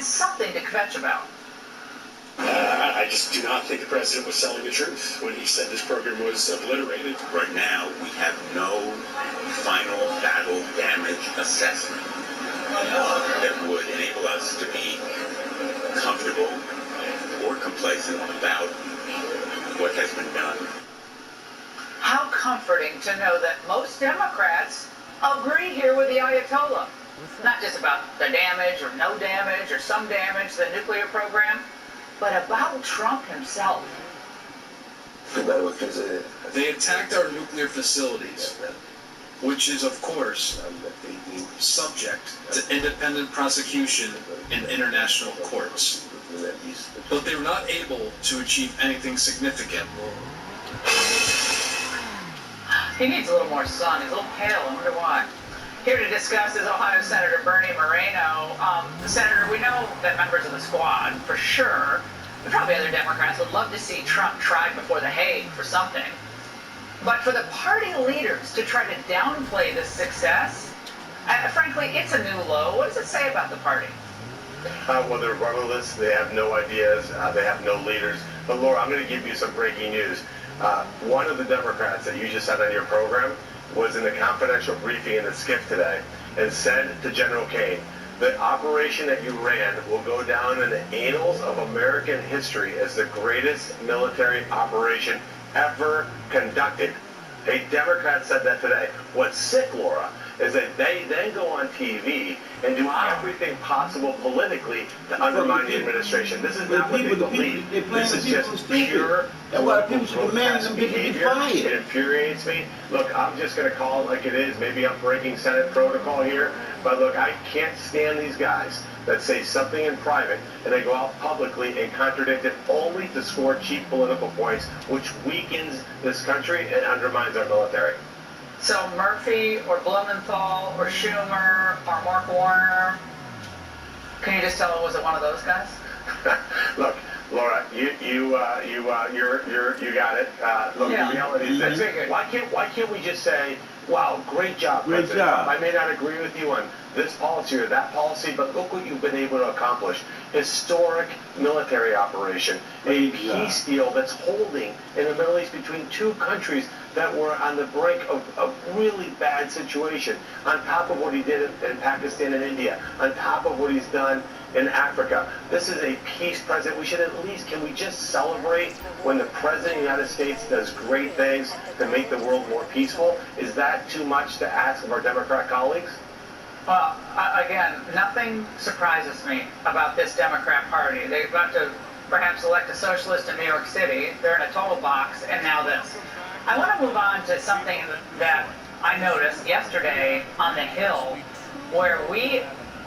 find something to kvetch about. I just do not think the president was telling the truth when he said this program was obliterated. Right now, we have no final battle damage assessment that would enable us to be comfortable or complacent about what has been done. How comforting to know that most Democrats agree here with the Ayatollah. Not just about the damage or no damage or some damage to the nuclear program, but about Trump himself. They attacked our nuclear facilities, which is, of course, subject to independent prosecution in international courts. But they were not able to achieve anything significant. He needs a little more sun. He's a little pale. I wonder why. Here to discuss is Ohio Senator Bernie Moreno. Senator, we know that members of the squad, for sure, and probably other Democrats, would love to see Trump tried before The Hague for something. But for the party leaders to try to downplay this success, frankly, it's a new low. What does it say about the party? Well, they're rudderless. They have no ideas. They have no leaders. But, Laura, I'm going to give you some breaking news. One of the Democrats that you just had on your program was in a confidential briefing in the SCIF today and said to General Kane, the operation that you ran will go down in the annals of American history as the greatest military operation ever conducted. A Democrat said that today. What's sick, Laura, is that they then go on TV and do everything possible politically to undermine the administration. This is not what they believe. This is just pure political behavior. It infuriates me. Look, I'm just going to call it like it is. Maybe I'm breaking Senate protocol here. But look, I can't stand these guys that say something in private and they go out publicly and contradict it only to score cheap political points, which weakens this country and undermines our military. So Murphy or Blumenthal or Schumer or Mark Warner, can you just tell was it one of those guys? Look, Laura, you got it. Look, the reality is this. Why can't we just say, wow, great job, President Trump. I may not agree with you on this policy or that policy, but look what you've been able to accomplish. Historic military operation, a peace deal that's holding in the Middle East between two countries that were on the brink of a really bad situation, on top of what he did in Pakistan and India, on top of what he's done in Africa. This is a peace president. We should at least, can we just celebrate when the president of the United States does great things to make the world more peaceful? Is that too much to ask of our Democrat colleagues? Well, again, nothing surprises me about this Democrat Party. They're about to perhaps elect a socialist in New York City. They're in a total box, and now this. I want to move on to something that I noticed yesterday on the Hill, where we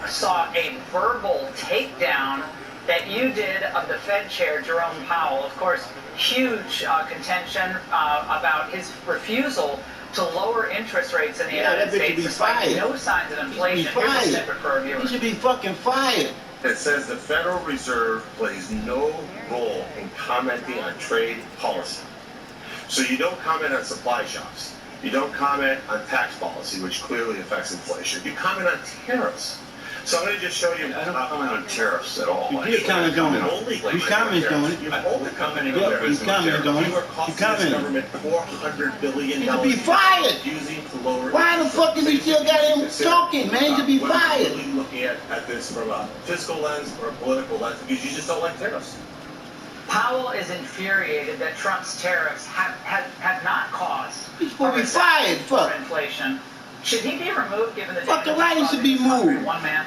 saw a verbal takedown that you did of the Fed chair, Jerome Powell. Of course, huge contention about his refusal to lower interest rates in the United States despite no signs of inflation. Here's a snippet for reviewers. He should be fucking fired. It says the Federal Reserve plays no role in commenting on trade policy. So you don't comment on supply shocks. You don't comment on tax policy, which clearly affects inflation. You comment on tariffs. So I'm going to just show you. I don't comment on tariffs at all. You did comment on it. You comment on it. I'm only commenting on tariffs. You comment on it. You are costing this government $400 billion. He should be fired. Using to lower. Why the fuck is he still got him talking, man? He should be fired. We're really looking at this from a fiscal lens or a political lens because you just don't like tariffs. Powell is infuriated that Trump's tariffs have not caused He's supposed to be fired, for inflation. Should he be removed given the fucking right he should be moved. One man.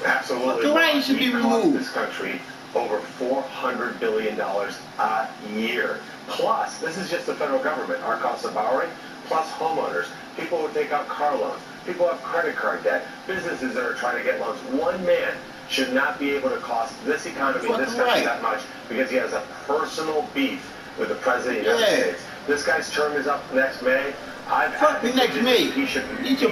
Absolutely. Fucking right he should be removed. This country over $400 billion a year. Plus, this is just the federal government, our cost of borrowing, plus homeowners. People who take out car loans. People have credit card debt. Businesses that are trying to get loans. One man should not be able to cost this economy, this country that much because he has a personal beef with the president of the United States. This guy's term is up next May. Fuck me next May. He should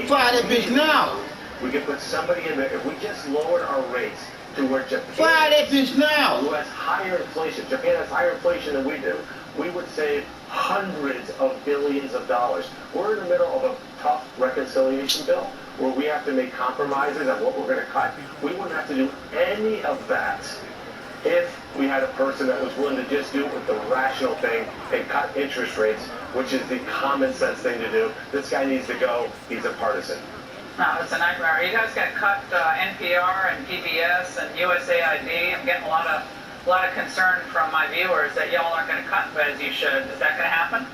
fire that bitch now. We could put somebody in there. If we just lowered our rates to where Japan, fire that bitch now, who has higher inflation, Japan has higher inflation than we do, we would save hundreds of billions of dollars. We're in the middle of a tough reconciliation bill. where we have to make compromises on what we're going to cut. We wouldn't have to do any of that if we had a person that was willing to just do it with the rational thing and cut interest rates, which is the common sense thing to do. This guy needs to go. He's a partisan. No, it's a nightmare. You guys going to cut NPR and PBS and USAID? I'm getting a lot of concern from my viewers that y'all aren't going to cut as you should. Is that going to happen?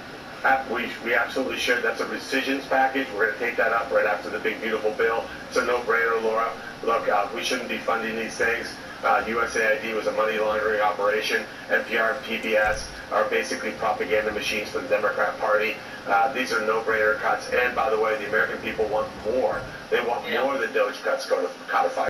We absolutely should. That's a rescissions package. We're going to take that up right after the big, beautiful bill. It's a no-brainer, Laura. Look, we shouldn't be funding these things. USAID was a money laundering operation. NPR and PBS are basically propaganda machines for the Democrat Party. These are no-brainer cuts. And by the way, the American people want more. They want more of the Doge cuts go to codify.